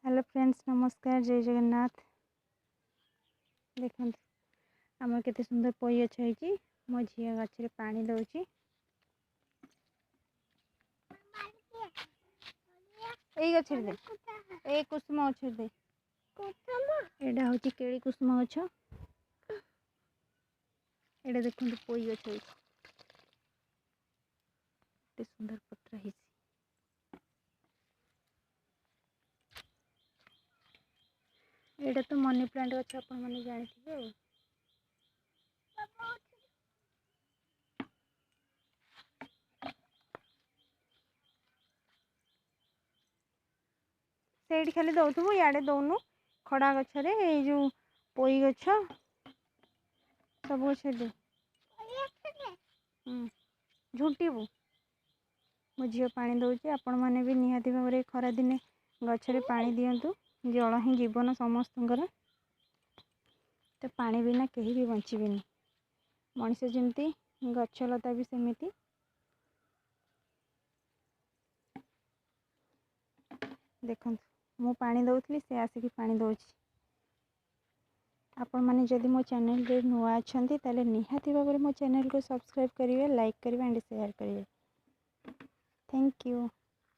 Hello friends, नमस्कार, जय जगन्नाथ। देखो आम केते सुंदर पई गछ होइछि। मो झिया गछ रे पानी दउछि। एई गछ रे दे, ए कुसुम गछ रे दे। एडा होछि केड़ी कुसुम गछ। एडा देखो पई गछ होइछि। केते सुंदर पत्र हिछि। एटा तो मनी प्लांट गछ अपन माने जानिथिबे। सेठी खाली दउथबो, याडे दउनु। खड़ा गछ रे ए जो पोई गछ सब गछ दे। झुंटीबू मो झील पानी दउछि। आपण माने भी निहाती भाव खरा दिने गछरे पानी दियंतु। जल ही जीवन समस्तଙ୍କର। तो पानी बिना कहीं भी बंचबेनी। मनीष जमती गछलता भी सेमिति। देखो मु पानी दउथली, से आसिकी पानी दउछि। आपण माने जदि मो चैनल रे नुआ अछंती ताले निहाती भाव मो चैनल को सब्सक्राइब करिवे, लाइक करिवे एंड शेयर करिवे। Thank you.